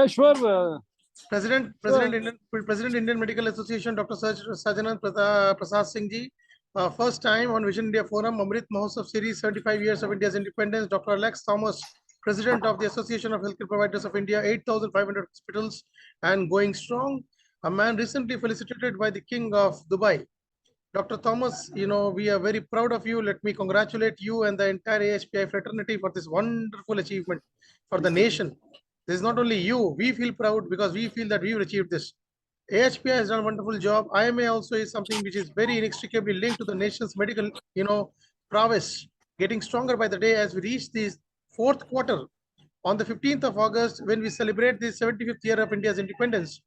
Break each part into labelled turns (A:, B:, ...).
A: Sure.
B: President Indian Medical Association, Dr. Sajanand Prasad Singh ji. First time on Vision India Forum, Amrit Mahotsav Series, 75 years of India's independence. Dr. Alex Thomas, President of the Association of Healthcare Providers of India, 8,500 hospitals and going strong. A man recently felicitated by the King of Dubai. Dr. Thomas, we are very proud of you. Let me congratulate you and the entire AHPI fraternity for this wonderful achievement for the nation. This is not only you, we feel proud because we feel that we've achieved this. AHPI has done a wonderful job. IMA also is something which is very inextricably linked to the nation's medical, prowess, getting stronger by the day as we reach this fourth quarter on the 15th of August when we celebrate the 75th year of India's independence.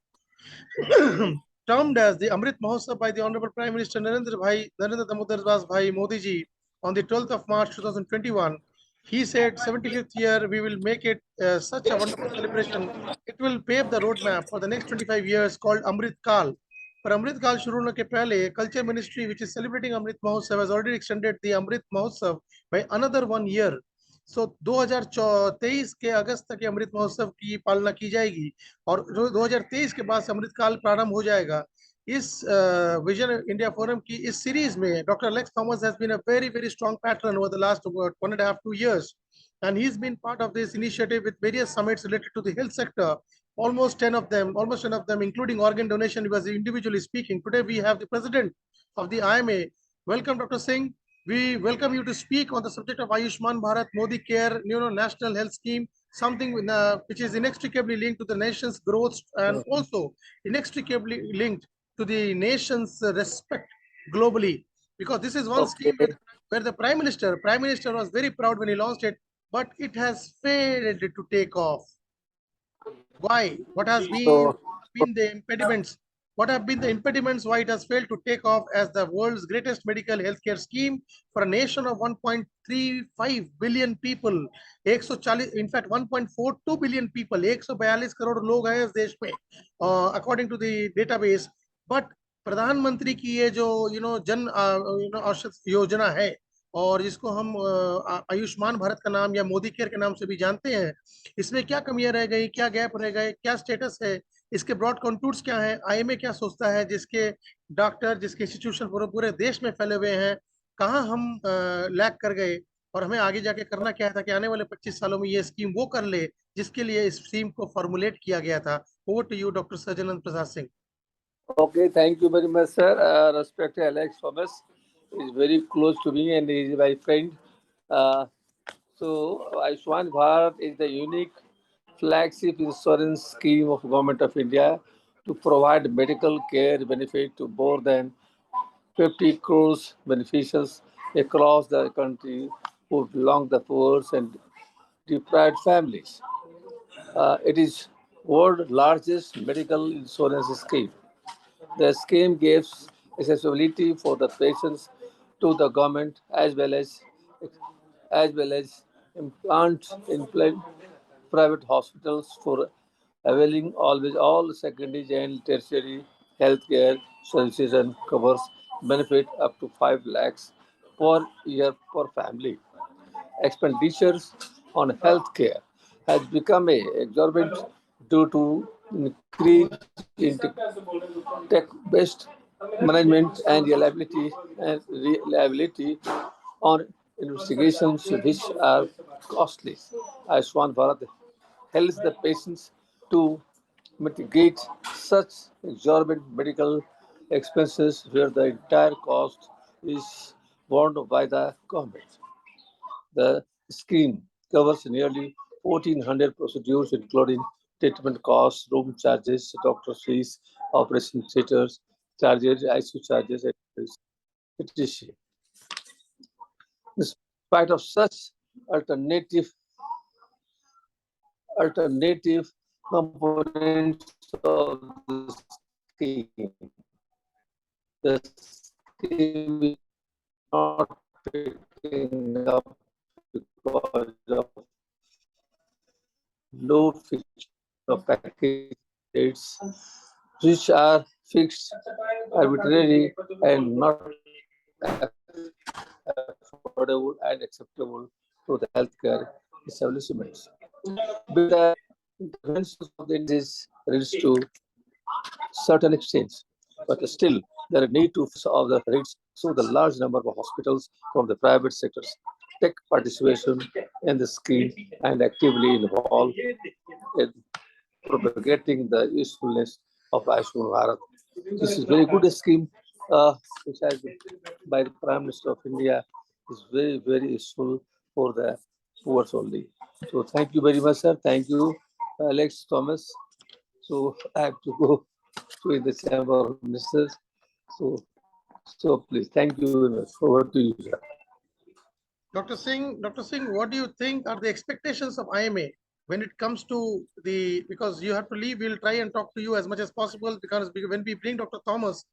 B: Termed as the Amrit Mahotsav by the Honorable Prime Minister Narendra Damodar Das Bhai Modi ji on the 12th of March 2021. He said 75th year we will make it such a wonderful celebration. It will pave the roadmap for the next 25 years called Amrit Kal. For Amrit Kal शुरू होने के पहले Culture Ministry, which is celebrating Amrit Mahotsav, has already extended the Amrit Mahotsav by another 1 year. सो 2023 के अगस्त तक अमृत महोत्सव की पालना की जाएगी और 2023 के बाद से अमृत काल प्रारंभ हो जाएगा. इस विजन इंडिया फोरम की इस सीरीज में doctor Alex Thomas has been a very strong pattern over the last 1.5-2 years and he's been part of this initiative with various summits related to the health sector, almost 10 of them including organ donation. Because individually speaking, today we have the president of the IMA. Welcome, Dr. Singh. We welcome you to speak on the subject of Ayushman Bharat Modi Care, National Health Scheme, something which is inextricably linked to the nation's growth and also inextricably linked to the nation's respect globally. Because this is one scheme where the Prime Minister was very proud when he launched it, but it has failed to take off. Why? What has been the impediments? What have been the impediments why it has failed to take off as the world's greatest medical healthcare scheme for a nation of 1.35 billion people? 140, in fact 1.42 billion people, 142 crore लोग हैं इस देश में, according to the database. But प्रधानमंत्री की ये जो जन औषधि योजना है और जिसको हम आयुष्मान भारत का नाम या मोदी केयर के नाम से भी जानते हैं, इसमें क्या कमियां रह गई, क्या गैप रह गए, क्या स्टेटस है, इसके ब्रॉड कंटूर्स क्या है, आईएमए क्या सोचता है, जिसके डॉक्टर जिसके इंस्टीट्यूशन पूरे देश में फैले हुए हैं, कहां हम लैग कर गए और हमें आगे जाके करना क्या है ताकि आने वाले 25 सालों में ये स्कीम वो कर ले जिसके लिए इस स्कीम को फॉर्मुलेट किया गया था. Over to you doctor Sajanand Prasad Singh.
C: Okay, thank you very much, sir. Respect to Alex Thomas. He's very close to me and he is my friend. So, Ayushman Bharat is the unique flagship insurance scheme of Government of India to provide medical care benefit to more than 50 crores beneficiaries across the country who belong to the poor and deprived families. It is world's largest medical insurance scheme. The scheme gives accessibility for the patients to the government as well as implant private hospitals for availing always all secondary and tertiary healthcare services and covers benefit up to 5 lakhs per year per family. Expenditures on healthcare has become a exorbitant due to increase in tech-based management and reliability on investigations which are costly. Ayushman Bharat helps the patients to mitigate such exorbitant medical expenses where the entire cost is borne by the government. The scheme covers nearly 1,400 procedures, including treatment costs, room charges, doctor fees, operation theaters charges, ICU charges, etc. In spite of such alternative components of the scheme, the scheme is not picking up because of low fixed package rates, which are fixed arbitrarily and not affordable and acceptable to the healthcare establishments. With the interventions of the disease leads to certain exchange, but still there are need to of the rates. So the large number of hospitals from the private sectors take participation in the scheme and actively involved in propagating the usefulness of Ayushman Bharat. This is very good scheme, which has been by the Prime Minister of India. Is very very useful for the poor only. So thank you very much, sir. Thank you, Alex Thomas. So I have to go to the Chamber of Ministers. So so please, thank you very much. Over to you, sir.
B: Dr. Singh, what do you think are the expectations of IMA when it comes to the, because you have to leave, we'll try and talk to you as much as possible, because when we bring Dr. Thomas,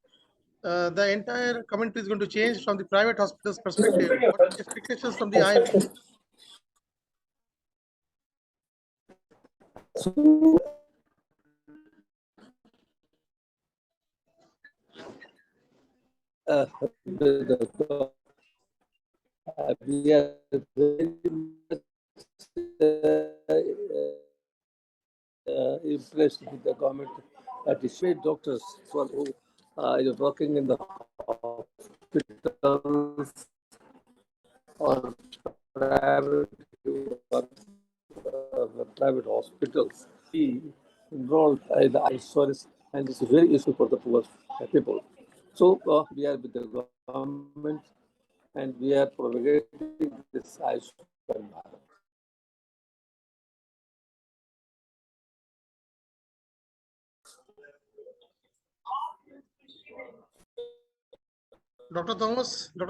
B: the entire commentary is going to change from the private hospitals perspective. What are the expectations from the IMA?
C: We are very much impressed with the government despite doctors who are working in the hospitals or private private hospitals. He enrolled in the insurance, and this is very useful for the poor people. So we are with the government, and we are propagating this Ayushman Bharat.
B: Dr.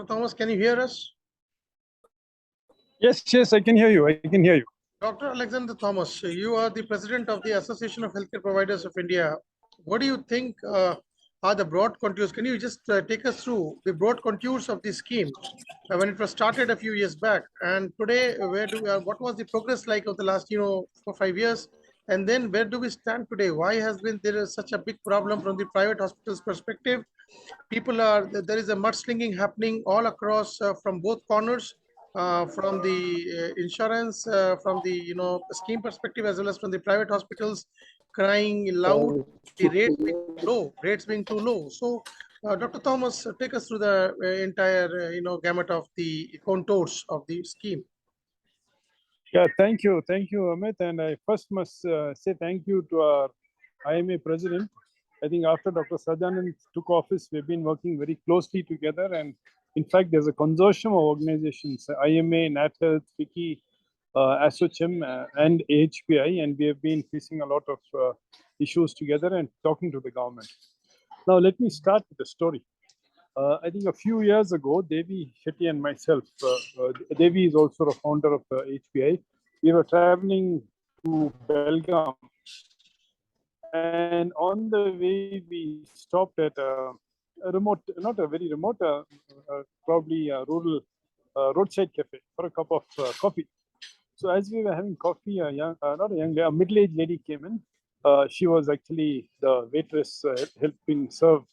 B: Thomas, can you hear us?
A: Yes, I can hear you. I can hear you.
B: Dr. Alexander Thomas, you are the president of the Association of Healthcare Providers of India. What do you think are the broad contours? Can you just take us through the broad contours of the scheme when it was started a few years back, and today, what was the progress like of the last 4 5 years, and then where do we stand today? Why has been there is such a big problem from the private hospitals perspective? There is a mudslinging happening all across from both corners, from the insurance, from the scheme perspective, as well as from the private hospitals, crying loud, the rates being too low. So Dr. Thomas, take us through the entire gamut of the contours of the scheme.
A: Yeah, thank you, Amit. And I first must say thank you to our IMA president. I think after Dr. Sajanand took office, we've been working very closely together. And in fact, there's a consortium of organizations, IMA, NatHealth, FICCI, ASSOCHAM, and AHPI, and we have been facing a lot of issues together and talking to the government. Now, let me start with the story. I think a few years ago, Devi Shetty and myself, Devi is also a founder of HPI, we were traveling to Belgaum. And on the way, we stopped at a remote, not a very remote, probably a rural roadside cafe for a cup of coffee. So as we were having coffee, a middle-aged lady came in. She was actually the waitress helping serve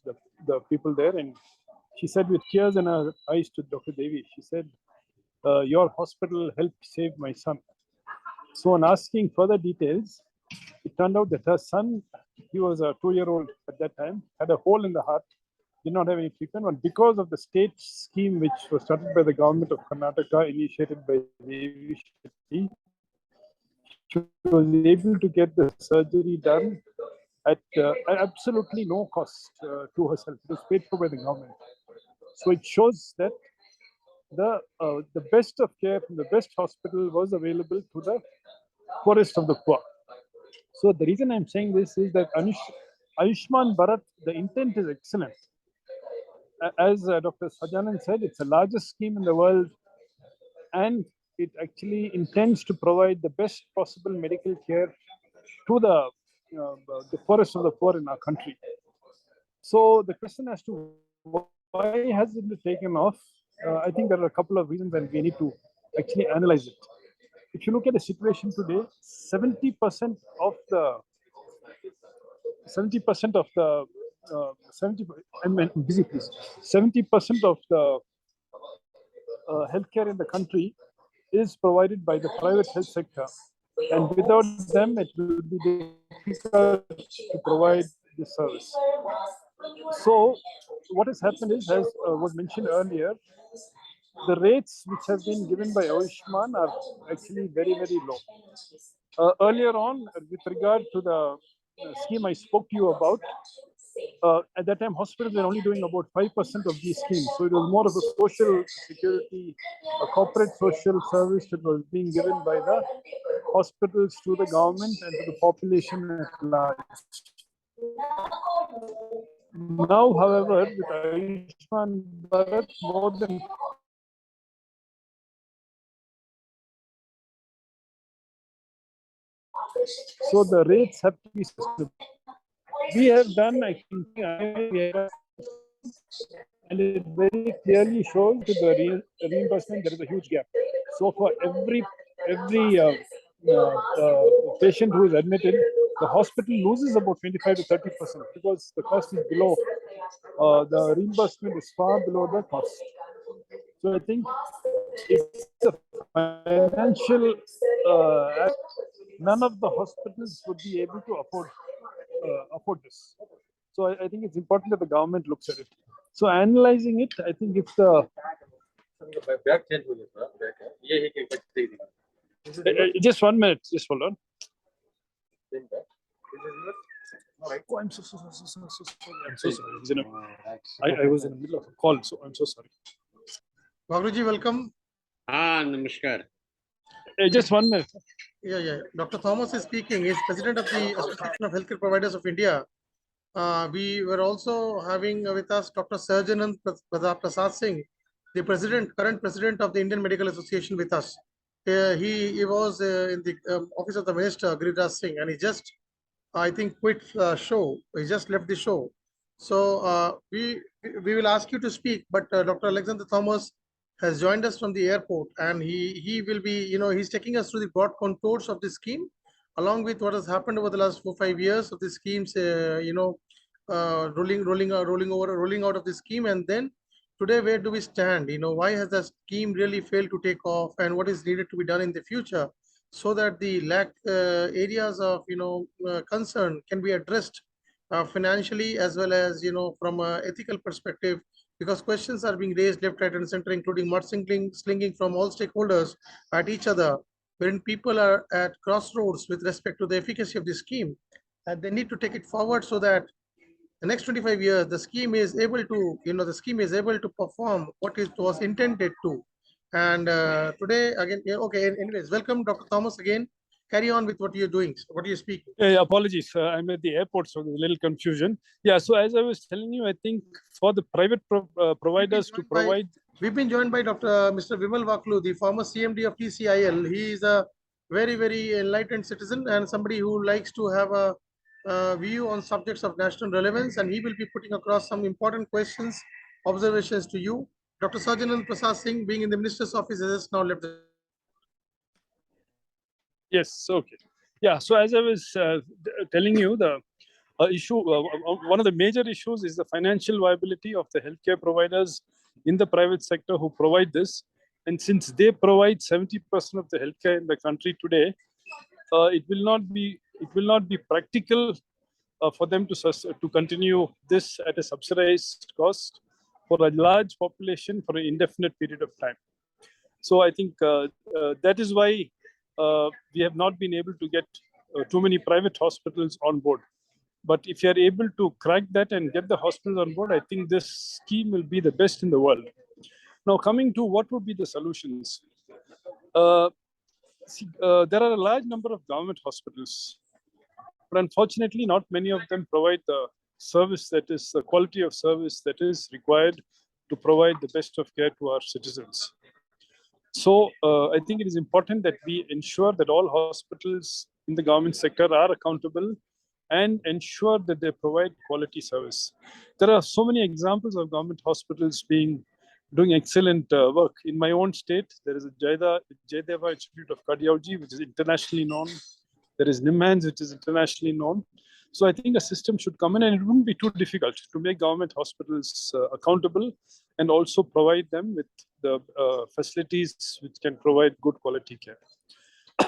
A: the people there. And she said with tears in her eyes to Dr. Devi, she said, your hospital helped save my son. So on asking further details, it turned out that her son, he was a 2-year-old at that time, had a hole in the heart, did not have any treatment. But because of the state scheme, which was started by the government of Karnataka, initiated by Devi Shetty, she was able to get the surgery done at absolutely no cost to herself. It was paid for by the government. So it shows that the best of care from the best hospital was available to the poorest of the poor. So the reason I'm saying this is that Ayushman Bharat, the intent is excellent. As Dr. Sajanand said, it's the largest scheme in the world, and it actually intends to provide the best possible medical care to the poorest of the poor in our country. So the question as to why has it been taken off? I think there are a couple of reasons, and we need to actually analyze it. If you look at the situation today, 70% of the 70% of the 70. I'm busy, please. 70% of the healthcare in the country is provided by the private health sector, and without them, it will be difficult to provide this service. So, what has happened is, as was mentioned earlier, the rates which have been given by Ayushman are actually very, very low. Earlier on, with regard to the scheme I spoke to you about, at that time, hospitals were only doing about 5% of these schemes. So it was more of a social security, a corporate social service that was being given by the hospitals to the government and to the population at large. Now, however, with Ayushman Bharat, more than so the rates have to be sustainable. We have done, I think, and it very clearly shows to the reimbursement there is a huge gap. So for every patient who is admitted, the hospital loses about 25 to 30% because the cost is below. The reimbursement is far below the cost. So I think it's a financial. None of the hospitals would be able to afford this. So I think it's important that the government looks at it. So analyzing it, I think if the just 1 minute, just hold on. Oh, I'm so sorry. I'm so sorry. I was in the middle of a call, so I'm so sorry.
B: Guruji, welcome.
D: Namaskar.
A: Just 1 minute.
B: Yeah. Dr. Thomas is speaking. He's president of the Association of Healthcare Providers of India. We were also having with us Dr. Sarjanand Prasad Singh, the current president of the Indian Medical Association with us. He was in the office of the minister, Giriraj Singh, and he just, I think, quit show. He just left the show. So we will ask you to speak, but Dr. Alexander Thomas has joined us from the airport, and he will be, he's taking us through the broad contours of the scheme, along with what has happened over the last 4-5 years of the schemes, rolling out of the scheme, and then today where do we stand? Why has the scheme really failed to take off, and what is needed to be done in the future so that the areas of concern can be addressed financially as well as from an ethical perspective, because questions are being raised left, right, and center, including slinging from all stakeholders at each other, wherein people are at crossroads with respect to the efficacy of the scheme, and they need to take it forward so that the next 25 years the scheme is able to perform what it was intended to. And today again, okay, anyways, welcome Dr. Thomas again. Carry on with what you're doing. What are you speaking?
A: Apologies, I'm at the airport, so there's a little confusion. Yeah, so as I was telling you, I think for the private providers to provide...
B: We've been joined by Mr. Vimal Vaklu, the former CMD of TCIL. He is a very, very enlightened citizen and somebody who likes to have a view on subjects of national relevance, and he will be putting across some important questions, observations to you. Dr. Sarjanand Prasad Singh, being in the minister's office, has now left the...
A: Yes, okay. Yeah, so as I was telling you, the issue, one of the major issues is the financial viability of the healthcare providers in the private sector who provide this. And since they provide 70% of the healthcare in the country today, it will not be practical for them to continue this at a subsidized cost for a large population for an indefinite period of time. So I think that is why we have not been able to get too many private hospitals on board. But if you are able to crack that and get the hospitals on board, I think this scheme will be the best in the world. Now, coming to what would be the solutions. There are a large number of government hospitals, but unfortunately, not many of them provide the service that is the quality of service that is required to provide the best of care to our citizens. So I think it is important that we ensure that all hospitals in the government sector are accountable and ensure that they provide quality service. There are so many examples of government hospitals doing excellent work. In my own state, there is a Jaydeva Institute of Cardiology, which is internationally known. There is NIMHANS, which is internationally known. So I think a system should come in, and it wouldn't be too difficult to make government hospitals accountable and also provide them with the facilities which can provide good quality care.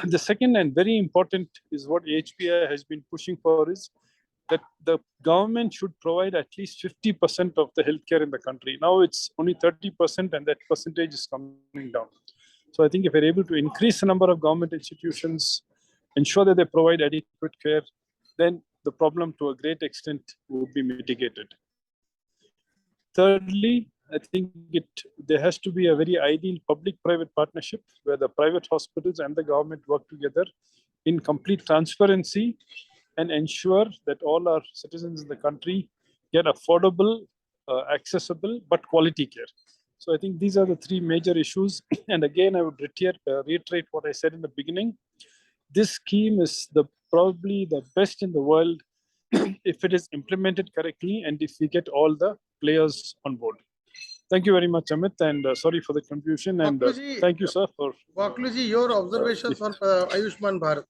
A: The second and very important is what HPI has been pushing for is that the government should provide at least 50% of the healthcare in the country. Now it's only 30%, and that percentage is coming down. So I think if we're able to increase the number of government institutions, ensure that they provide adequate care, then the problem to a great extent would be mitigated. Thirdly, I think there has to be a very ideal public-private partnership where the private hospitals and the government work together in complete transparency and ensure that all our citizens in the country get affordable, accessible, but quality care. So I think these are the three major issues. And again, I would reiterate what I said in the beginning. This scheme is probably the best in the world if it is implemented correctly and if we get all the players on board. Thank you very much, Amit, and sorry for the confusion. And thank you, sir, for
B: Wakluji, your observations on Ayushman Bharat.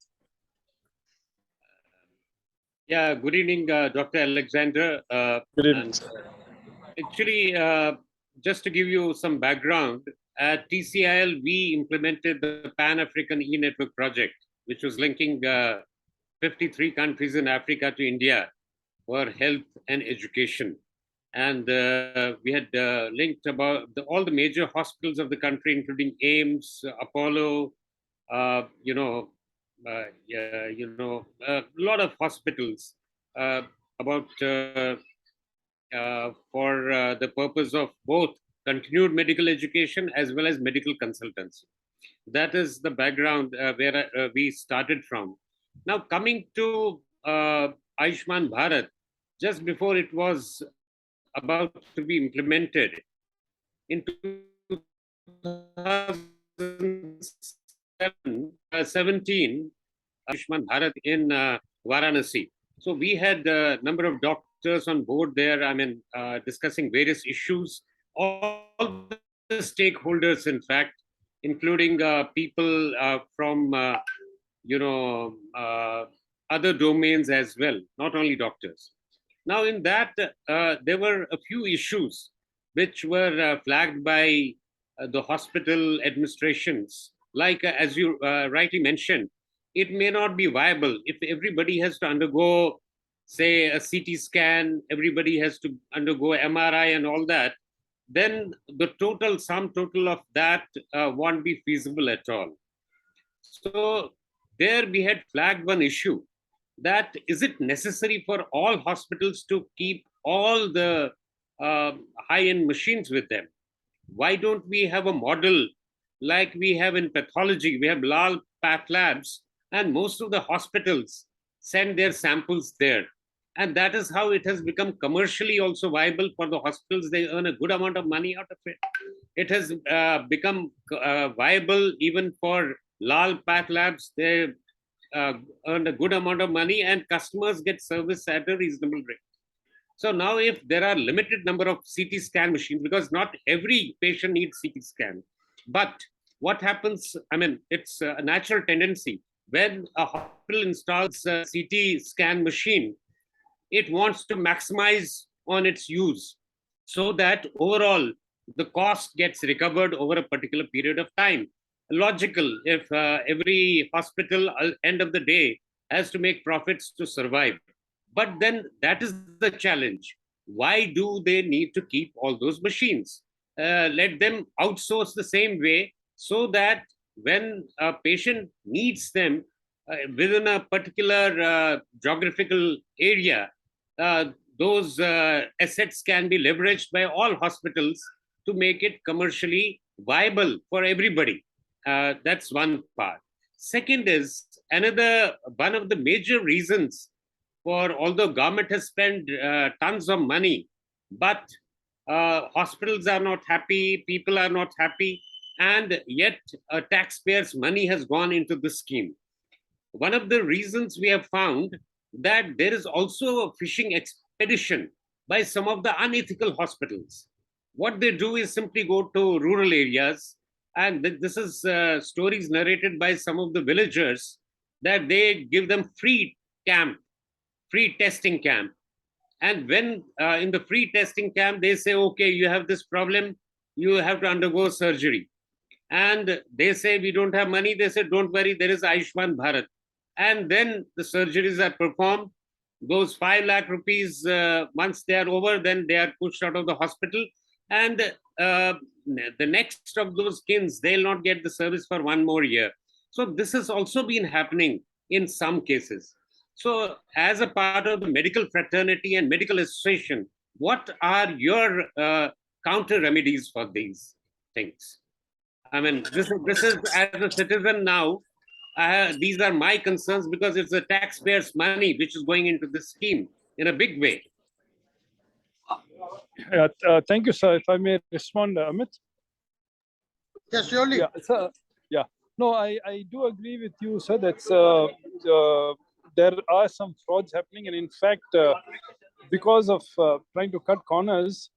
D: Yeah, good evening, Dr. Alexander.
A: Good evening, sir.
D: Actually, just to give you some background, at TCIL, we implemented the Pan-African E-Network project, which was linking 53 countries in Africa to India for health and education. And we had linked about all the major hospitals of the country, including AIMS, Apollo, a lot of hospitals for the purpose of both continued medical education as well as medical consultancy. That is the background where we started from. Now, coming to Ayushman Bharat, just before it was about to be implemented in 2017, Ayushman Bharat in Varanasi. So we had a number of doctors on board there, discussing various issues, all the stakeholders, in fact, including people from, other domains as well, not only doctors. Now, in that, there were a few issues which were flagged by the hospital administrations. Like, as you rightly mentioned, it may not be viable if everybody has to undergo, say, a CT scan, everybody has to undergo MRI and all that, then the sum total of that won't be feasible at all. So there we had flagged one issue, that is it necessary for all hospitals to keep all the high-end machines with them? Why don't we have a model like we have in pathology? We have Lal Path Labs, and most of the hospitals send their samples there. And that is how it has become commercially also viable for the hospitals. They earn a good amount of money out of it. It has become viable even for Lal Path Labs. They earned a good amount of money, and customers get service at a reasonable rate. So now if there are limited number of CT scan machines, because not every patient needs CT scan, but what happens, it's a natural tendency. When a hospital installs a CT scan machine, it wants to maximize on its use so that overall the cost gets recovered over a particular period of time. Logical, if every hospital end of the day has to make profits to survive. But then that is the challenge. Why do they need to keep all those machines? Let them outsource the same way so that when a patient needs them within a particular geographical area, those assets can be leveraged by all hospitals to make it commercially viable for everybody. That's one part. Second is another one of the major reasons for, although government has spent tons of money, but hospitals are not happy, people are not happy, and yet taxpayers' money has gone into the scheme. One of the reasons we have found that there is also a fishing expedition by some of the unethical hospitals. What they do is simply go to rural areas, and this is stories narrated by some of the villagers, that they give them free testing camp. And when in the free testing camp, they say, okay, you have this problem, you have to undergo surgery. and they say we don't have money. They say, don't worry, there is Ayushman Bharat. And then the surgeries are performed. Those 5 lakh rupees, once they are over, then they are pushed out of the hospital. And the next of those kins, they'll not get the service for 1 more year. So this has also been happening in some cases. So as a part of the medical fraternity and medical association, what are your counter remedies for these things? I mean, this is as a citizen now, these are my concerns because it's the taxpayers' money which is going into this scheme in a big way.
A: Thank you, sir. If I may respond, Amit.
B: Yes, surely.
A: Yeah, sir. Yeah. No, I do agree with you, sir. That's there are some frauds happening, and in fact, because of trying to cut corners,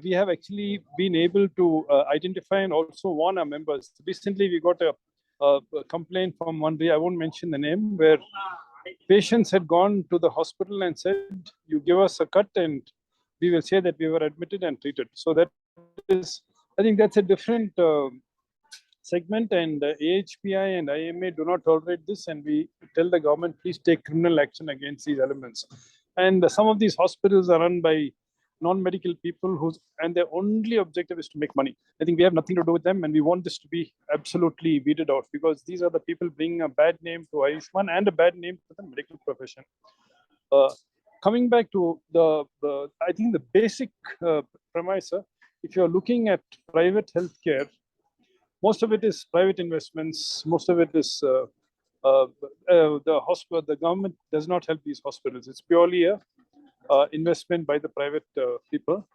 A: we have actually been able to identify and also warn our members. Recently, we got a complaint from one day, I won't mention the name, where patients had gone to the hospital and said, you give us a cut and we will say that we were admitted and treated. So that is, I think that's a different segment, and AHPI and IMA do not tolerate this, and we tell the government, please take criminal action against these elements. And some of these hospitals are run by non-medical people and their only objective is to make money. I think we have nothing to do with them, and we want this to be absolutely weeded out, because these are the people bringing a bad name to Ayushman and a bad name to the medical profession. Coming back to I think the basic premise, if you're looking at private healthcare, most of it is private investments. Most of it is the hospital. The government does not help these hospitals. It's purely a investment by the private people.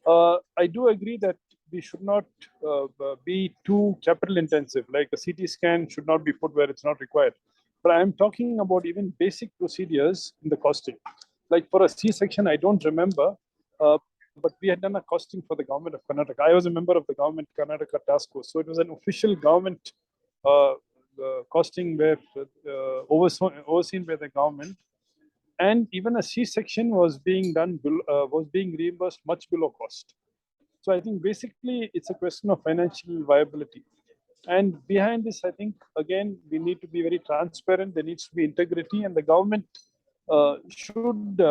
A: I do agree that we should not be too capital intensive. Like a CT scan should not be put where it's not required. But I'm talking about even basic procedures in the costing. Like for a C-section, I don't remember. But we had done a costing for the government of Karnataka. I was a member of the government Karnataka task force. So it was an official government costing where overseen by the government. And even a C-section was being done, was being reimbursed much below cost. So I think basically it's a question of financial viability. And behind this, I think, again, we need to be very transparent. There needs to be integrity, and the government should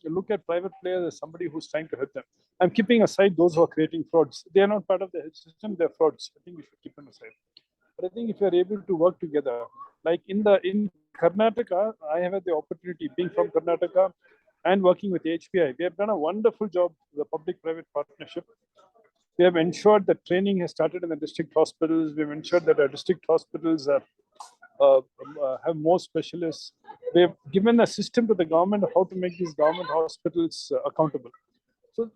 A: look at private players as somebody who's trying to help them. I'm keeping aside those who are creating frauds. They are not part of the health system, they're frauds. I think we should keep them aside. But I think if you're able to work together, like in Karnataka, I have had the opportunity, being from Karnataka and working with HPI, we have done a wonderful job, the public-private partnership. We have ensured that training has started in the district hospitals. We've ensured that our district hospitals have more specialists. They've given a system to the government of how to make these government hospitals accountable. So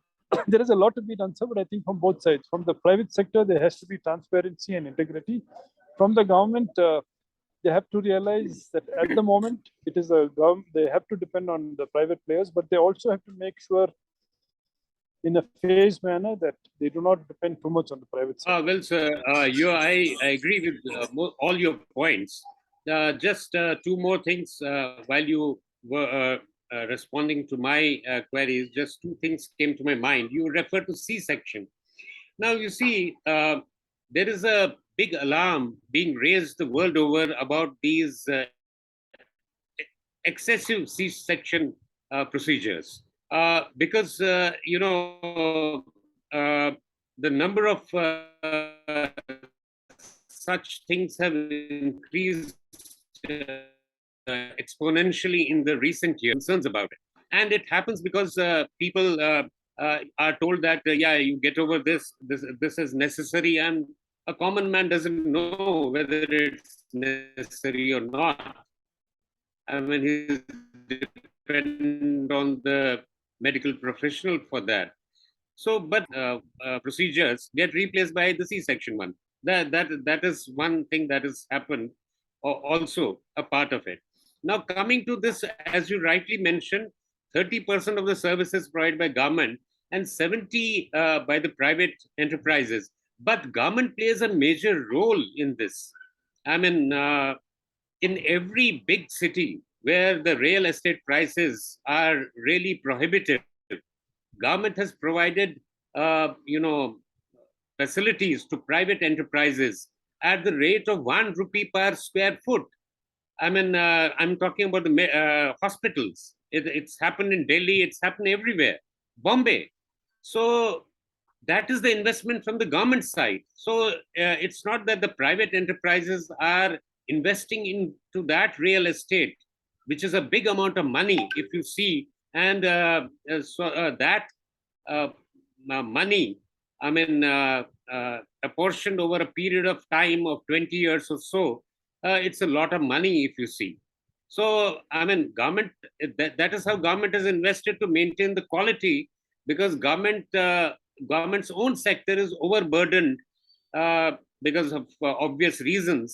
A: there is a lot to be done, sir, but I think from both sides. From the private sector, there has to be transparency and integrity. From the government, they have to realize that at the moment, it is a government, they have to depend on the private players, but they also have to make sure in a phased manner that they do not depend too much on the private sector.
D: Well, sir, I agree with all your points. Just 2 more things while you were responding to my queries. Just 2 things came to my mind. You referred to C-section. Now, you see, there is a big alarm being raised the world over about these excessive C-section procedures. Because, the number of such things have increased exponentially in the recent years. Concerns about it. And it happens because people are told that, yeah, you get over this is necessary, and a common man doesn't know whether it's necessary or not. I mean, he's dependent on the medical professional for that. So, but procedures get replaced by the C-section one. That is one thing that has happened, also a part of it. Now, coming to this, as you rightly mentioned, 30% of the services provided by government and 70% by the private enterprises. But government plays a major role in this. I mean, in every big city where the real estate prices are really prohibitive, government has provided, facilities to private enterprises at the rate of 1 rupee per square foot. I mean, I'm talking about the hospitals. It's happened in Delhi, it's happened everywhere, Bombay. So that is the investment from the government side. So it's not that the private enterprises are investing into that real estate, which is a big amount of money, if you see. And that money, I mean, apportioned over a period of time of 20 years or so, it's a lot of money, if you see. So, I mean, government, that is how government is invested to maintain the quality, because government's own sector is overburdened because of obvious reasons,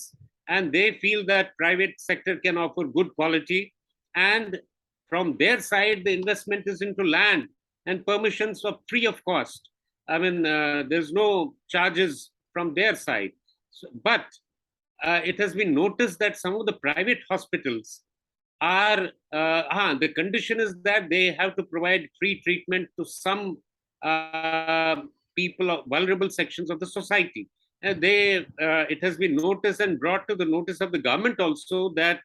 D: and they feel that private sector can offer good quality, and from their side the investment is into land, and permissions are free of cost. I mean, there's no charges from their side. But it has been noticed that some of the private hospitals are, the condition is that they have to provide free treatment to some people of vulnerable sections of the society. And it has been noticed and brought to the notice of the government also that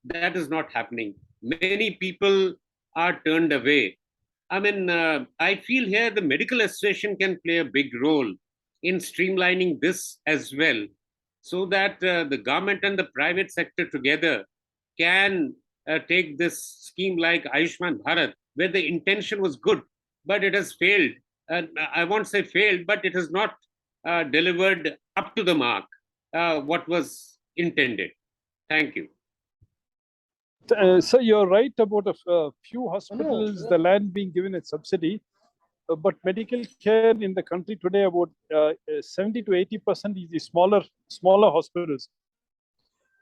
D: that is not happening. Many people are turned away. I mean, I feel here the medical association can play a big role in streamlining this as well, so that the government and the private sector together can take this scheme like Ayushman Bharat, where the intention was good, but it has failed. I won't say failed, but it has not delivered up to the mark what was intended. Thank you.
A: So you're right about a few hospitals, the land being given a subsidy, but medical care in the country today, about 70 to 80% is the smaller hospitals,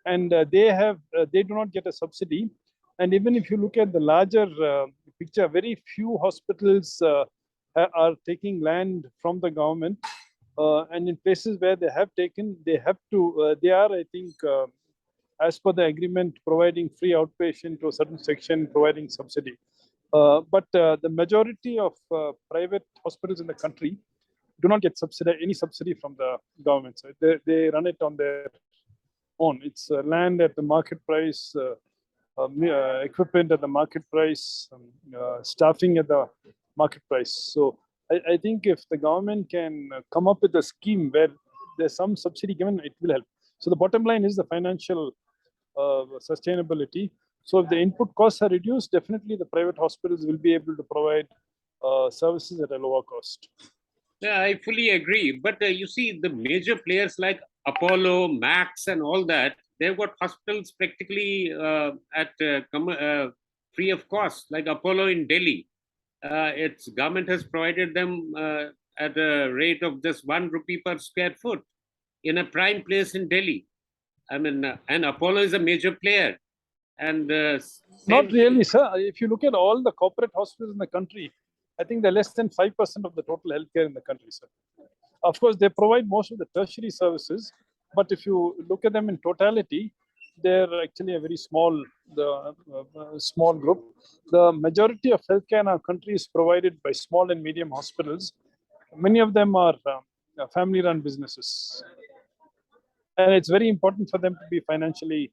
A: and they do not get a subsidy. And even if you look at the larger picture, very few hospitals are taking land from the government, and in places where they have taken, they are, I think, as per the agreement, providing free outpatient to a certain section, providing subsidy. But the majority of private hospitals in the country do not get any subsidy from the government. So they run it on their own. It's land at the market price, equipment at the market price, staffing at the market price. So I think if the government can come up with a scheme where there's some subsidy given, it will help. So the bottom line is the financial sustainability. So if the input costs are reduced, definitely the private hospitals will be able to provide services at a lower cost.
D: Yeah, I fully agree. But you see, the major players like Apollo, Max, and all that, they've got hospitals practically at free of cost, like Apollo in Delhi. Its government has provided them at a rate of just 1 rupee per square foot in a prime place in Delhi. I mean, and Apollo is a major player. And
A: not really, sir. If you look at all the corporate hospitals in the country, I think they're less than 5% of the total healthcare in the country, sir. Of course, they provide most of the tertiary services, but if you look at them in totality, they're actually a very small group. The majority of healthcare in our country is provided by small and medium hospitals. Many of them are family-run businesses, and it's very important for them to be financially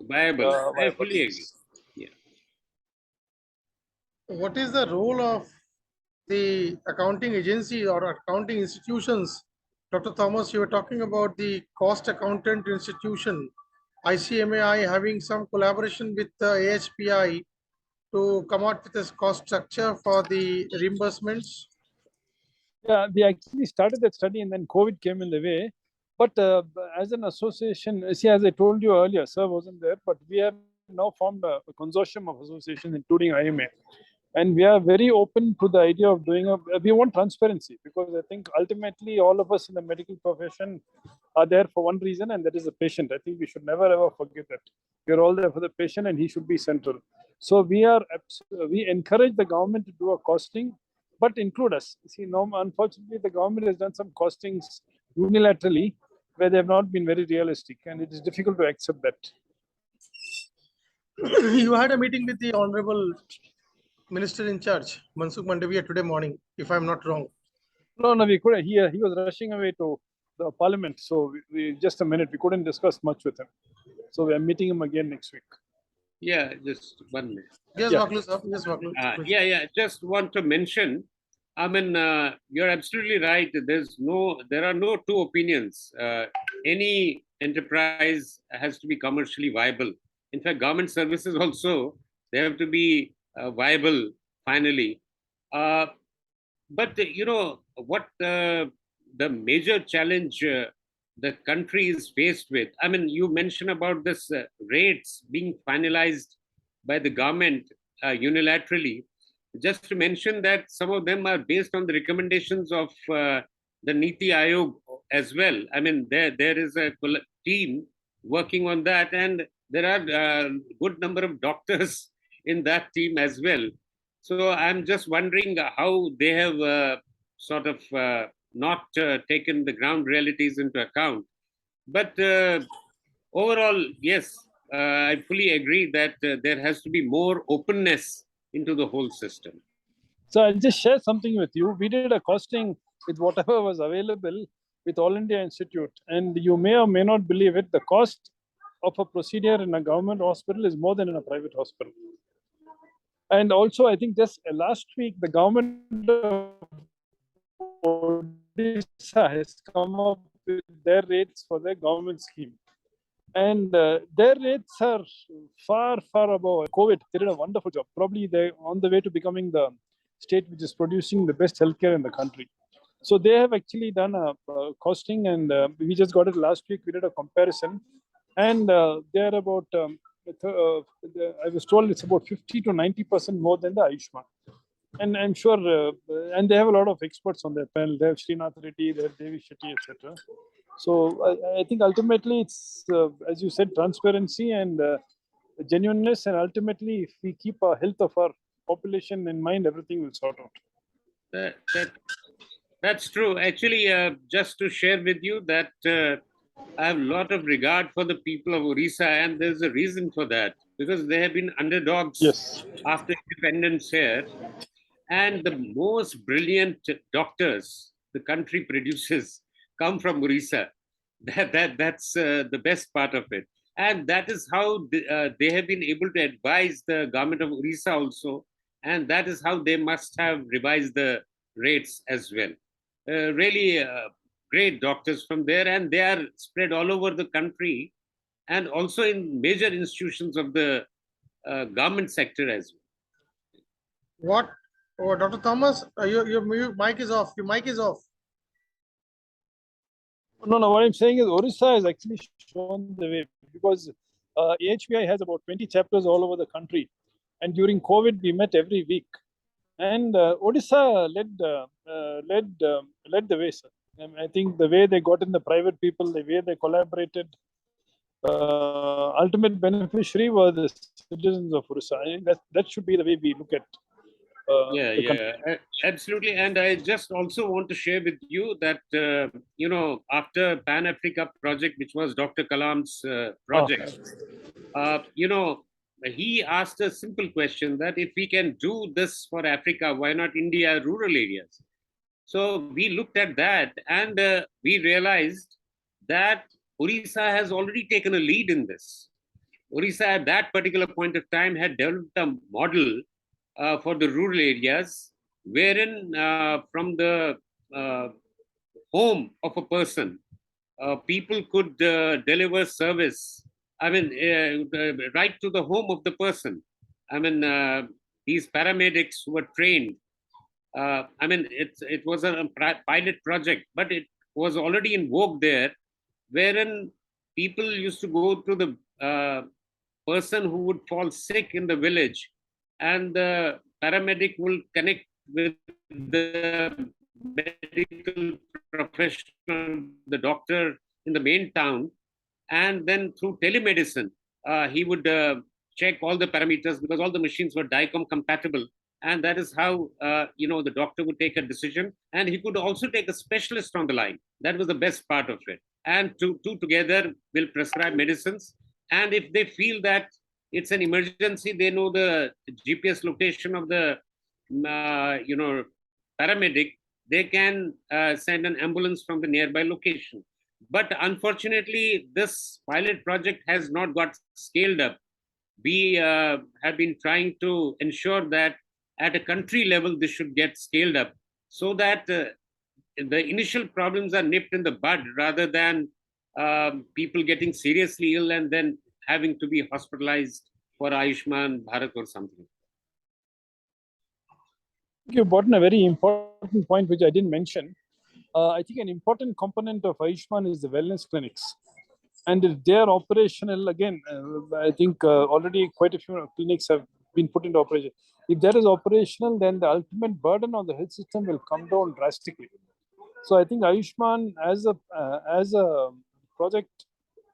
D: viable. I fully agree. Yeah.
B: What is the role of the accounting agency or accounting institutions? Dr. Thomas, you were talking about the cost accountant institution, ICMAI, having some collaboration with the AHPI to come out with this cost structure for the reimbursements.
A: Yeah, we actually started that study and then COVID came in the way. But as an association, see, as I told you earlier, sir wasn't there, but we have now formed a consortium of associations, including IMA. And we are very open to the idea of we want transparency, because I think ultimately all of us in the medical profession are there for one reason, and that is the patient. I think we should never ever forget that. We're all there for the patient and he should be central. So we encourage the government to do a costing, but include us. See, unfortunately, the government has done some costings unilaterally where they have not been very realistic, and it is difficult to accept that.
B: You had a meeting with the Honorable Minister in charge, Mansukh Mandavia, today morning, if I'm not wrong.
A: No, we couldn't. He was rushing away to the parliament. So we just a minute. We couldn't discuss much with him. So we are meeting him again next week.
D: Yeah, just 1 minute.
B: Yes,
A: Yeah.
B: Vaklu, sir. Yes, Vaklu.
D: Yeah. Just want to mention. I mean, you're absolutely right. There are no two opinions. Any enterprise has to be commercially viable. In fact, government services also, they have to be viable finally. But what the major challenge the country is faced with. I mean, you mentioned about this rates being finalized by the government unilaterally. Just to mention that some of them are based on the recommendations of the Niti Aayog as well. I mean, there is a team working on that, and there are a good number of doctors in that team as well. So I'm just wondering how they have sort of not taken the ground realities into account. But overall, yes, I fully agree that there has to be more openness into the whole system.
A: So I'll just share something with you. We did a costing with whatever was available with All India Institute, and you may or may not believe it. The cost of a procedure in a government hospital is more than in a private hospital. And also, I think just last week, the government of Odisha has come up with their rates for their government scheme. And their rates are far, far above COVID. They did a wonderful job. Probably they're on the way to becoming the state which is producing the best healthcare in the country. So they have actually done a costing, and we just got it last week. We did a comparison, and they're about. I was told it's about 50 to 90% more than the Ayushman. And I'm sure, and they have a lot of experts on their panel. They have Srinath Reddy, they have Devi Shetty, etc. So I think ultimately it's, as you said, transparency and genuineness, and ultimately, if we keep our health of our population in mind, everything will sort out.
D: That's true. Actually, just to share with you that I have a lot of regard for the people of Orissa, and there's a reason for that, because they have been underdogs after independence here. And the most brilliant doctors the country produces come from Orissa. That's the best part of it. And that is how they have been able to advise the government of Orissa also. And that is how they must have revised the rates as well. Really great doctors from there, and they are spread all over the country and also in major institutions of the government sector as well.
B: What? Oh, Dr. Thomas, your mic is off. Your mic is off.
A: No, what I'm saying is Orissa has actually shown the way, because AHPI has about 20 chapters all over the country. And during COVID, we met every week. And Odisha led the way, sir. And I think the way they got in the private people, the way they collaborated, ultimate beneficiary were the citizens of Orissa. I think that should be the way we look at
D: absolutely. And I just also want to share with you that after Pan Africa project, which was Dr. Kalam's project, he asked a simple question that if we can do this for Africa, why not India rural areas? So we looked at that, and we realized that Orissa has already taken a lead in this. Orissa at that particular point of time had developed a model for the rural areas, wherein from the home of a person, people could deliver service. I mean, right to the home of the person. I mean, these paramedics were trained. I mean, it was a pilot project, but it was already in vogue there, wherein people used to go to the person who would fall sick in the village, and the paramedic will connect with the medical professional, the doctor in the main town, and then through telemedicine, he would check all the parameters, because all the machines were DICOM compatible. And that is how, the doctor would take a decision. And he could also take a specialist on the line. That was the best part of it. And two together will prescribe medicines. And if they feel that it's an emergency, they know the GPS location of the, paramedic. they can send an ambulance from the nearby location. But unfortunately, this pilot project has not got scaled up. We have been trying to ensure that at a country level, this should get scaled up so that the initial problems are nipped in the bud rather than people getting seriously ill and then having to be hospitalized for Ayushman Bharat or something.
A: You brought in a very important point which I didn't mention. I think an important component of Ayushman is the wellness clinics. And if they are operational, again, I think already quite a few clinics have been put into operation. If that is operational, then the ultimate burden on the health system will come down drastically. So I think Ayushman as a project,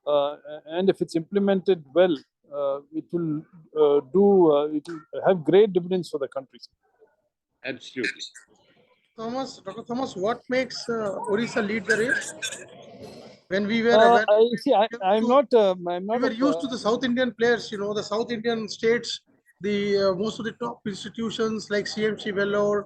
A: and if it's implemented well, it will it will have great dividends for the country.
D: Absolutely.
B: Dr. Thomas, what makes Orissa lead the race? When we were aware,
A: I see. I'm not.
B: we were used to the South Indian players. You know, the South Indian states, the most of the top institutions like CMC Vellore,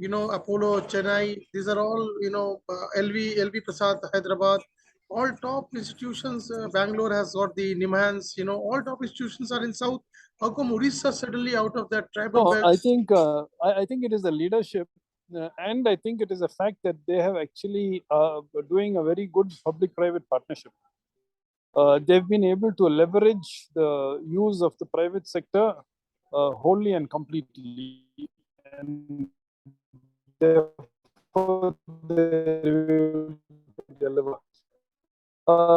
B: you know, Apollo Chennai. These are all, you know, LV Prasad Hyderabad. All top institutions. Bangalore has got the Nimhans. You know, all top institutions are in South. How come Orissa suddenly out of that tribal
A: No,
B: belt?
A: I think it is the leadership, and I think it is a fact that they have actually doing a very good public-private partnership. They've been able to leverage the use of the private sector wholly and completely, and therefore they will deliver.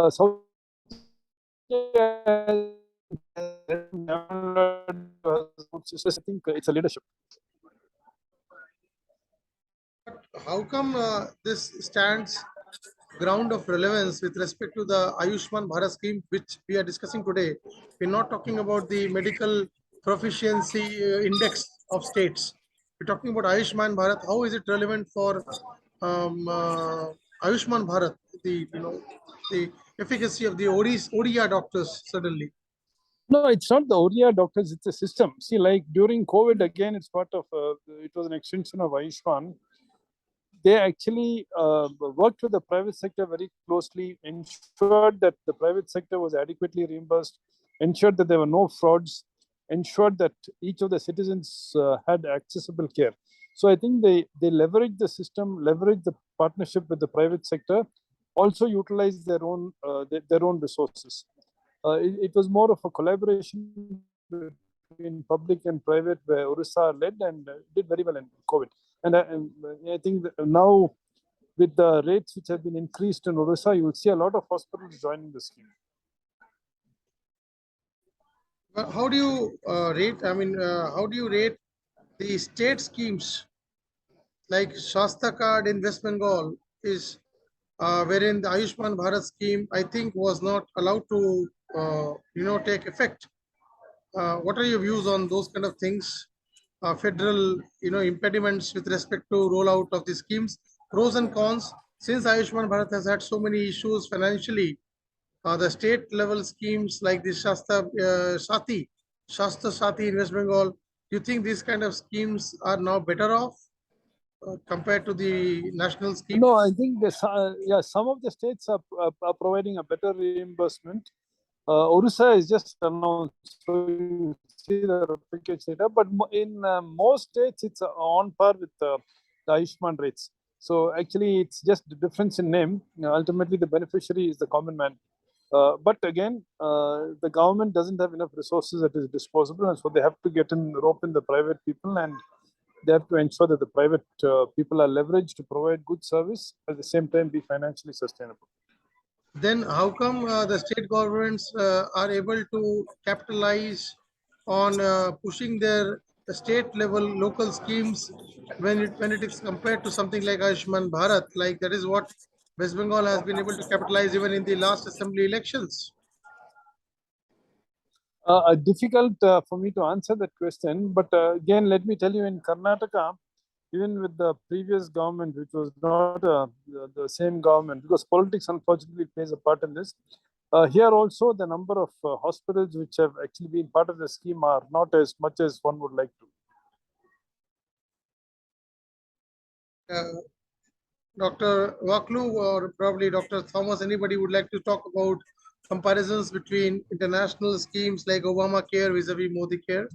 A: South India I think it's a leadership.
B: How come this stands ground of relevance with respect to the Ayushman Bharat scheme, which we are discussing today? We're not talking about the medical proficiency index of states. We're talking about Ayushman Bharat. How is it relevant for Ayushman Bharat? The efficacy of the ODIA doctors suddenly.
A: No, it's not the ODI doctors, it's a system. See, like during COVID, again, it's part of, it was an extension of Ayushman. They actually worked with the private sector very closely, ensured that the private sector was adequately reimbursed, ensured that there were no frauds, ensured that each of the citizens had accessible care. So I think they leveraged the system, leveraged the partnership with the private sector, also utilized their own resources. It was more of a collaboration between public and private, where Orissa led and did very well in COVID. And I think that now, with the rates which have been increased in Orissa, you will see a lot of hospitals joining the scheme.
B: How do you rate? I mean, how do you rate the state schemes like Shasta Card in West Bengal is wherein the Ayushman Bharat scheme, I think, was not allowed to, take effect. What are your views on those kind of things? Federal, impediments with respect to rollout of the schemes, pros and cons. Since Ayushman Bharat has had so many issues financially, the state level schemes like the Shasta Sati in West Bengal, do you think these kind of schemes are now better off compared to the national scheme?
A: No, I think some of the states are providing a better reimbursement. Orissa is just announced, so you see the package data. But in most states, it's on par with the Ayushman rates. So actually, it's just the difference in name. Ultimately, the beneficiary is the common man. But again, the government doesn't have enough resources at its disposal, and so they have to get in rope in the private people, and they have to ensure that the private people are leveraged to provide good service, at the same time be financially sustainable.
B: Then how come the state governments are able to capitalize on pushing their state level local schemes when it is compared to something like Ayushman Bharat? Like that is what West Bengal has been able to capitalize even in the last assembly elections.
A: Difficult for me to answer that question, but again, let me tell you, in Karnataka, even with the previous government, which was not the same government, because politics unfortunately plays a part in this. Here also, the number of hospitals which have actually been part of the scheme are not as much as one would like to.
B: Dr. Waklu or probably Dr. Thomas, anybody would like to talk about comparisons between international schemes like Obamacare vis-a-vis Modi Care?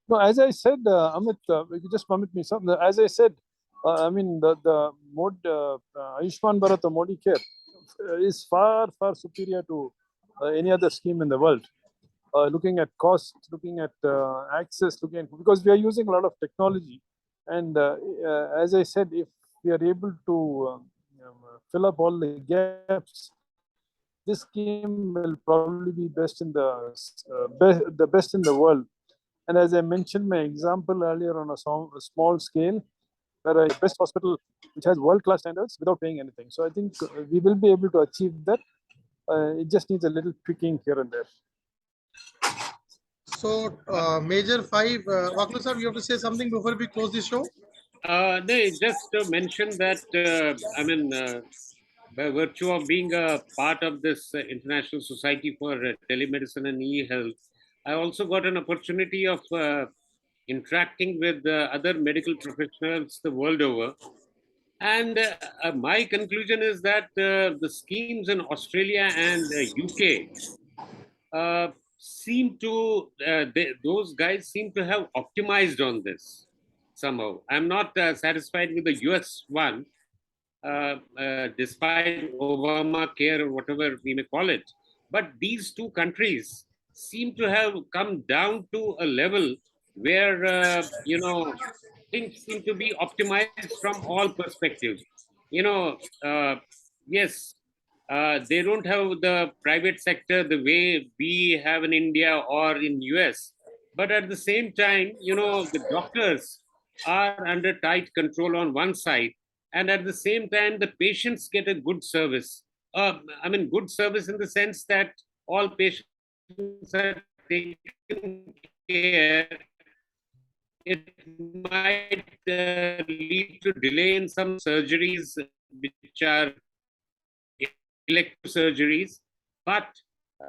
A: No, as I said, Amit, you just permit me something. As I said, I mean, the Ayushman Bharat or Modi Care is far, far superior to any other scheme in the world. Looking at cost, looking at access, looking at, because we are using a lot of technology. And as I said, if we are able to fill up all the gaps, this scheme will probably be best in the best in the world. And as I mentioned my example earlier on a small scale, where a best hospital which has world-class standards without paying anything. So I think we will be able to achieve that. It just needs a little tweaking here and there.
B: So, major five, Waklu sir, you have to say something before we close the show?
D: They just mentioned that, by virtue of being a part of this International Society for Telemedicine and e-health, I also got an opportunity of interacting with other medical professionals the world over. And my conclusion is that the schemes in Australia and UK seem to, those guys seem to have optimized on this somehow. I'm not satisfied with the US one, despite Obamacare or whatever we may call it. But these two countries seem to have come down to a level where, things seem to be optimized from all perspectives. You know, yes, they don't have the private sector the way we have in India or in US. But at the same time, the doctors are under tight control on one side, and at the same time the patients get a good service. Good service in the sense that all patients are taken care. It might lead to delay in some surgeries which are elective surgeries, but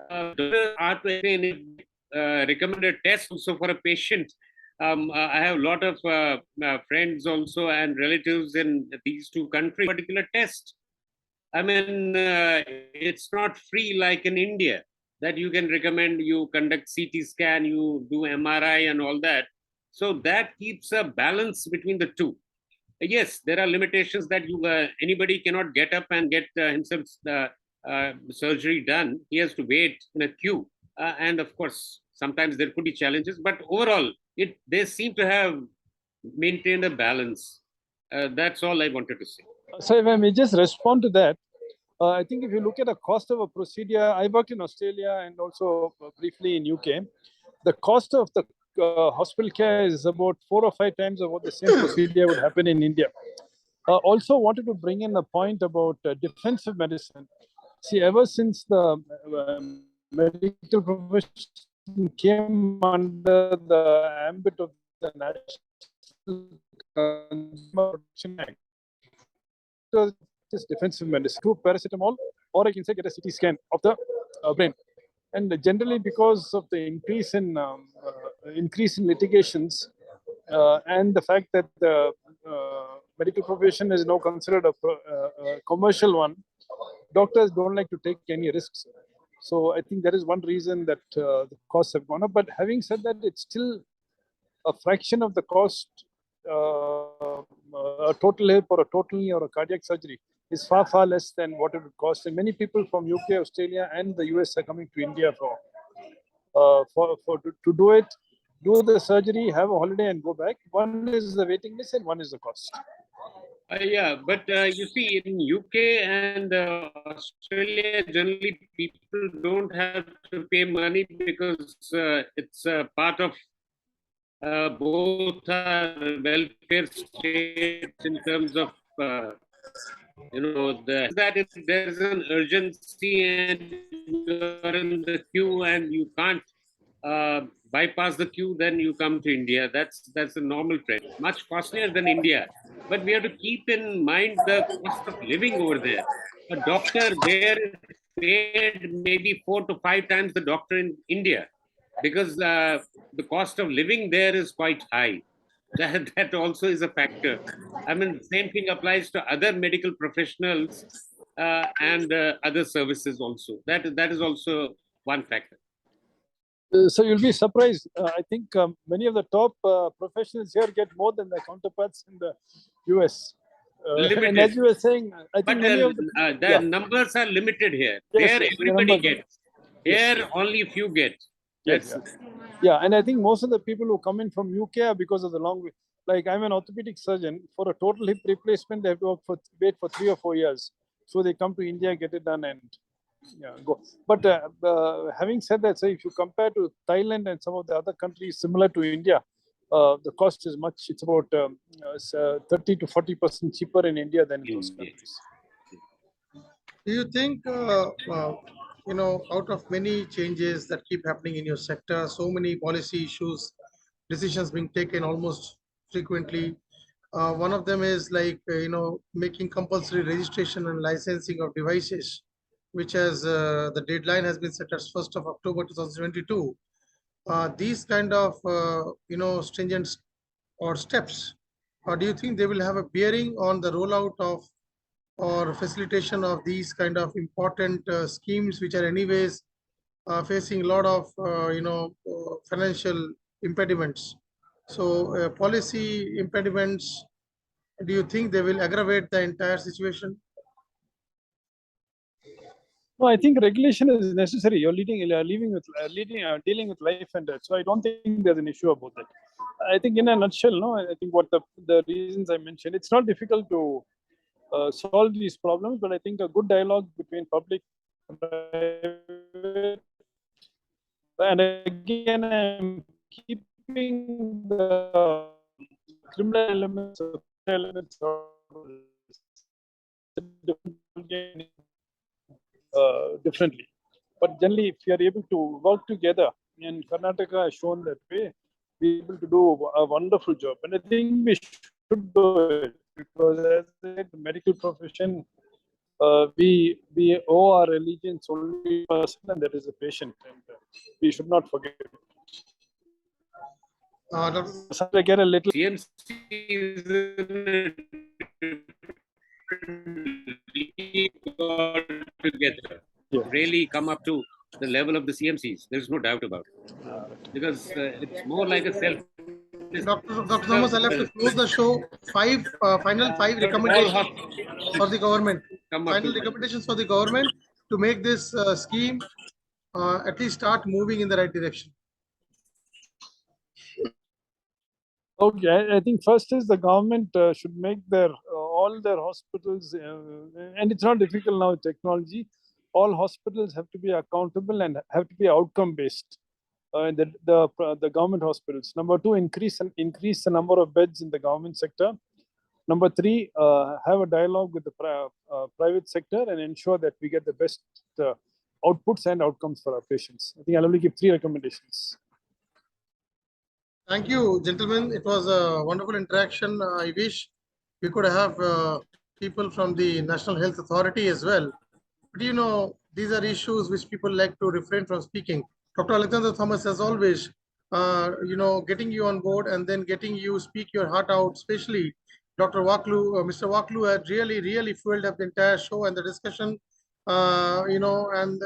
D: doctors are to recommend a test also for a patient. I have a lot of friends also and relatives in these two countries. Particular test. It's not free like in India that you can recommend. You conduct CT scan, you do MRI, and all that. So that keeps a balance between the two. Yes, there are limitations that anybody cannot get up and get himself surgery done. He has to wait in a queue, and of course, sometimes there could be challenges. But overall, they seem to have maintained a balance. That's all I wanted to say.
A: So if I may just respond to that, I think if you look at the cost of a procedure, I worked in Australia and also briefly in UK. The cost of the hospital care is about 4 or 5 times of what the same procedure would happen in India. Also wanted to bring in a point about defensive medicine. See, ever since the medical profession came under the ambit of the National Consumer Protection Act, is defensive medicine. To paracetamol, or I can say get a CT scan of the brain. And generally, because of the increase in litigations and the fact that the medical profession is now considered a commercial one, doctors don't like to take any risks. So I think that is one reason that the costs have gone up. But having said that, it's still a fraction of the cost. A total hip or a total knee or a cardiac surgery is far, far less than what it would cost. And many people from UK, Australia, and the US are coming to India to do it, do the surgery, have a holiday, and go back. One is the waiting list, and one is the cost.
D: Yeah, but you see, in UK and Australia, generally people don't have to pay money because it's part of both our welfare states in terms of that if there's an urgency and you're in the queue and you can't bypass the queue, then you come to India. That's a normal trend. Much costlier than India, but we have to keep in mind the cost of living over there. A doctor there is paid maybe 4 to 5 times the doctor in India. because the cost of living there is quite high. That also is a factor. I mean, same thing applies to other medical professionals and other services also. That is also one factor.
A: So you'll be surprised. I think many of the top professionals here get more than their counterparts in the US. And
D: Limited.
A: as you were saying, I think
D: But
A: many of
D: the numbers are limited here.
A: Yes,
D: There
A: yes, the
D: everybody
A: numbers are-
D: gets. Here only few get.
A: Yes,
D: That's
A: yeah, and I think most of the people who come in from UK are because of the long way. Like I'm an orthopedic surgeon. For a total hip replacement, they have to wait for 3 or 4 years. So they come to India, get it done, and go. But having said that, say if you compare to Thailand and some of the other countries similar to India, the cost is much. It's about 30 to 40% cheaper in India than in those
D: India.
A: countries.
B: Do you think, out of many changes that keep happening in your sector, so many policy issues, decisions being taken almost frequently, one of them is like, making compulsory registration and licensing of devices, which has the deadline has been set as 1st of October 2022. These kind of, stringent or steps, or do you think they will have a bearing on the rollout of or facilitation of these kind of important schemes, which are anyways facing a lot of financial impediments? So policy impediments, do you think they will aggravate the entire situation?
A: No, I think regulation is necessary. You're dealing with life and death. So I don't think there's an issue about that. I think in a nutshell, no, I think what the reasons I mentioned, it's not difficult to solve these problems, but I think a good dialogue between public and private, and again, I'm keeping the criminal elements differently. But generally, if you are able to work together, and Karnataka has shown that way, we're able to do a wonderful job. And I think we should do it because, as I said, the medical profession, we owe our allegiance only to a person, and that is the patient, and we should not forget it.
B: Dr.
A: I get a little.
D: CMC is in together.
A: Yeah.
D: Really come up to the level of the CMCs. There is no doubt about it. Because it's more like a self.
B: Dr. Thomas, I'll have to close the show. Final five recommendations for the government. Final recommendations for the government to make this scheme at least start moving in the right direction.
A: Okay, I think first is the government should make their all their hospitals, and it's not difficult now with technology. All hospitals have to be accountable and have to be outcome based. The government hospitals. Number two, increase the number of beds in the government sector. Number three, have a dialogue with the private sector and ensure that we get the best outputs and outcomes for our patients. I think I'll only give 3 recommendations.
B: Thank you, gentlemen. It was a wonderful interaction. I wish we could have people from the National Health Authority as well. But these are issues which people like to refrain from speaking. Dr. Alexander Thomas, as always, getting you on board and then getting you speak your heart out, especially Dr. Waklu, Mr. Waklu had really fueled up the entire show and the discussion, and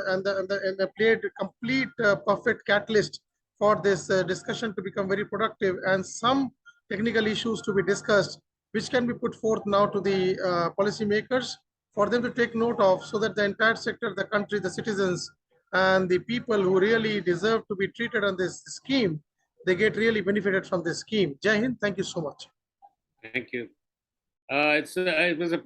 B: played a complete perfect catalyst for this discussion to become very productive, and some technical issues to be discussed, which can be put forth now to the policymakers for them to take note of, so that the entire sector, the country, the citizens, and the people who really deserve to be treated on this scheme, they get really benefited from this scheme. Jai Hind, thank you so much.
D: Thank you. It was a pleasure.